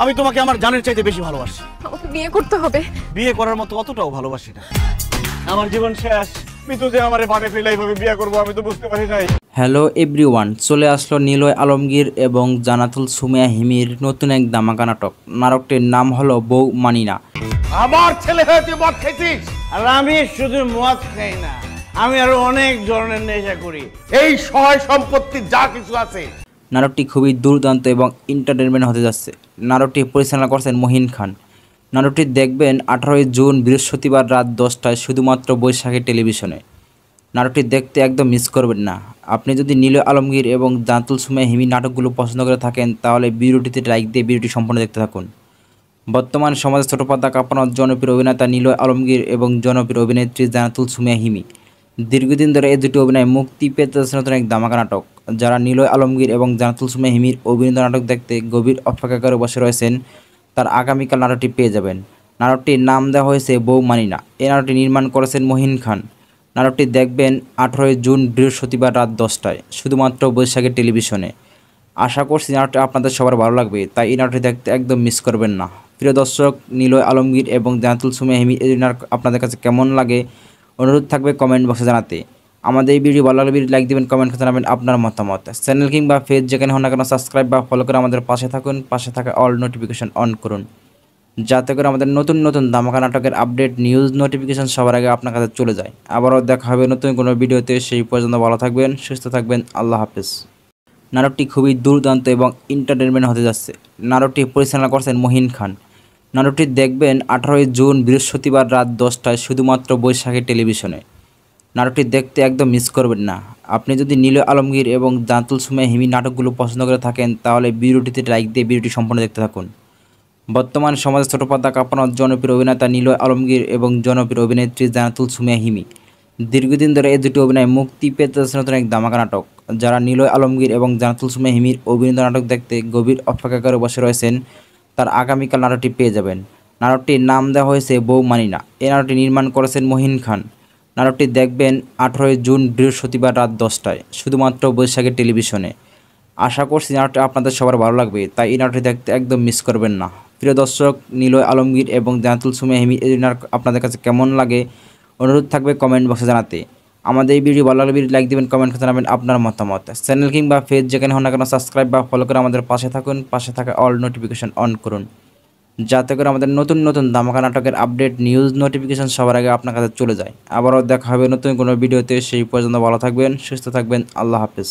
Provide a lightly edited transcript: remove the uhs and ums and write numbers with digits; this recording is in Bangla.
আমি তোমাকে আমার জানের চাইতে বেশি ভালোবাসি। আমাকে বিয়ে করতে হবে। বিয়ে করার মতো অতটাও ভালোবাসি না। আমার জীবন শেষ। মিতু যে আমারে ভাবে ফেলে এইভাবে বিয়ে করব আমি তো বুঝতে পারি নাই। হ্যালো এভরিওয়ান, চলে আসলো নিলয় আলমগীর এবং জান্নাতুল সুমাইয়া হিমির নতুন এক ধামাকা নাটক। নাটকটির নাম হলো বউ মানি না। আমার ছেলে হয়ে তুই মদ খাইছিস? আর আমি শুধু মদ খাই না, আমি আরো অনেক ধরনের নেশা করি। এই সহায় সম্পত্তি যা কিছু আছে। নাটকটি খুবই দুর্দান্ত এবং এন্টারটেনমেন্ট হতে যাচ্ছে। নাটকটি পরিচালনা করছেন মহিন খান। নাটকটি দেখবেন 18 জুন বৃহস্পতিবার রাত 10টায় শুধুমাত্র বৈশাখী টেলিভিশনে। নাটকটি দেখতে একদম মিস করবেন না। আপনি যদি নিলয় আলমগীর এবং জান্নাতুল সুমাইয়া হিমির নাটকগুলো পছন্দ করে থাকেন তাহলে ভিডিওটিতে লাইক দিয়ে ভিডিওটি সম্পূর্ণ দেখতে থাকুন। বর্তমান সমাজে ছোট পর্দা কাঁপানোর জনপ্রিয় অভিনেতা নিলয় আলমগীর এবং জনপ্রিয় অভিনেত্রী জান্নাতুল সুমাইয়া হিমি দীর্ঘদিন ধরে এই দুটি অভিনয় মুক্তি পেতে যাচ্ছে নতুন এক ধামাকা নাটক। যারা নিলয় আলমগীর এবং জান্নাতুল সুমাইয়া হিমির অভিনীত নাটক দেখতে গভীর অপেক্ষা করে বসে রয়েছেন, তার আগামীকাল নাটকটি পেয়ে যাবেন। নাটকটির নাম দেওয়া হয়েছে বউ মানি না। এই নাটকটি নির্মাণ করেছেন মহিন খান। নাটকটি দেখবেন 18 জুন বৃহস্পতিবার রাত 10টায় শুধুমাত্র বৈশাখী টেলিভিশনে। আশা করছি নাটকটি আপনাদের সবার ভালো লাগবে, তাই এই নাটকটি দেখতে একদম মিস করবেন না। প্রিয় দর্শক, নিলয় আলমগীর এবং জান্নাতুল সুমাইয়া হিমি এই নাটক আপনাদের কাছে কেমন লাগে অনুরোধ থাকবে কমেন্ট বক্সে জানাতে। আমাদের এই ভিডিও ভালো লাগলে ভিডিও লাইক দিবেন, কমেন্ট করে জানাবেন আপনার মতামত। চ্যানেল কিংবা পেজ যেখানে হন না কেন সাবস্ক্রাইব বা ফলো করে আমাদের পাশে থাকুন। পাশে থাকা অল নোটিফিকেশন অন করুন, যাতে করে আমাদের নতুন নতুন ধামাকা নাটকের আপডেট নিউজ নোটিফিকেশন সবার আগে আপনার কাছে চলে যায়। আবারও দেখা হবে নতুন কোনো ভিডিওতে। সেই পর্যন্ত ভালো থাকবেন, সুস্থ থাকবেন। আল্লাহ হাফেজ। নাটকটি খুবই দুর্দান্ত এবং এন্টারটেনমেন্ট হতে যাচ্ছে। নাটকটি পরিচালনা করছেন মহিন খান। নাটকটি দেখবেন 18 জুন বৃহস্পতিবার রাত 10টায় শুধুমাত্র বৈশাখী টেলিভিশনে। নাটকটি দেখতে একদম মিস করবেন না। আপনি যদি নিলয় আলমগীর এবং জান্নাতুল সুমাইয়া হিমির নাটকগুলো পছন্দ করে থাকেন তাহলে ভিডিওটিতে লাইক দিয়ে ভিডিওটি সম্পূর্ণ দেখতে থাকুন। বর্তমান সমাজে ছোট পর্দা কাঁপানোর জনপ্রিয় অভিনেতা নিলয় আলমগীর এবং জনপ্রিয় অভিনেত্রী জান্নাতুল সুমাইয়া হিমি দীর্ঘদিন ধরে এই দুটি অভিনয় মুক্তি পেতে যাচ্ছে নতুন এক ধামাকা নাটক। যারা নিলয় আলমগীর এবং জান্নাতুল সুমাইয়া হিমির অভিনীত নাটক দেখতে গভীর অপেক্ষা করে বসে রয়েছেন, তার আগামীকাল নাটকটি পেয়ে যাবেন। নাটকটির নাম দেওয়া হয়েছে বউ মানি না। এই নাটকটি নির্মাণ করেছেন মহিন খান। নাটকটি দেখবেন 18 জুন বৃহস্পতিবার রাত 10টায় শুধুমাত্র বৈশাখী টেলিভিশনে। আশা করছি নাটকটি আপনাদের সবার ভালো লাগবে, তাই এই নাটকটি দেখতে একদম মিস করবেন না। প্রিয় দর্শক, নিলয় আলমগীর এবং জান্নাতুল সুমাইয়া হিমি এই নাটক আপনাদের কাছে কেমন লাগে অনুরোধ থাকবে কমেন্ট বক্সে জানাতে। আমাদের এই ভিডিও ভালো লাগলে ভিডিও লাইক দিবেন, কমেন্ট করে জানাবেন আপনার মতামত। চ্যানেল কিংবা পেজ যেখানে হন না কেন সাবস্ক্রাইব বা ফলো করে আমাদের পাশে থাকুন। পাশে থাকা অল নোটিফিকেশন অন করুন, যাতে করে আমাদের নতুন নতুন ধামাকা নাটকের আপডেট নিউজ নোটিফিকেশন সবার আগে আপনার কাছে চলে যায়। আবারও দেখা হবে নতুন কোনো ভিডিওতে। সেই পর্যন্ত ভালো থাকবেন, সুস্থ থাকবেন। আল্লাহ হাফেজ।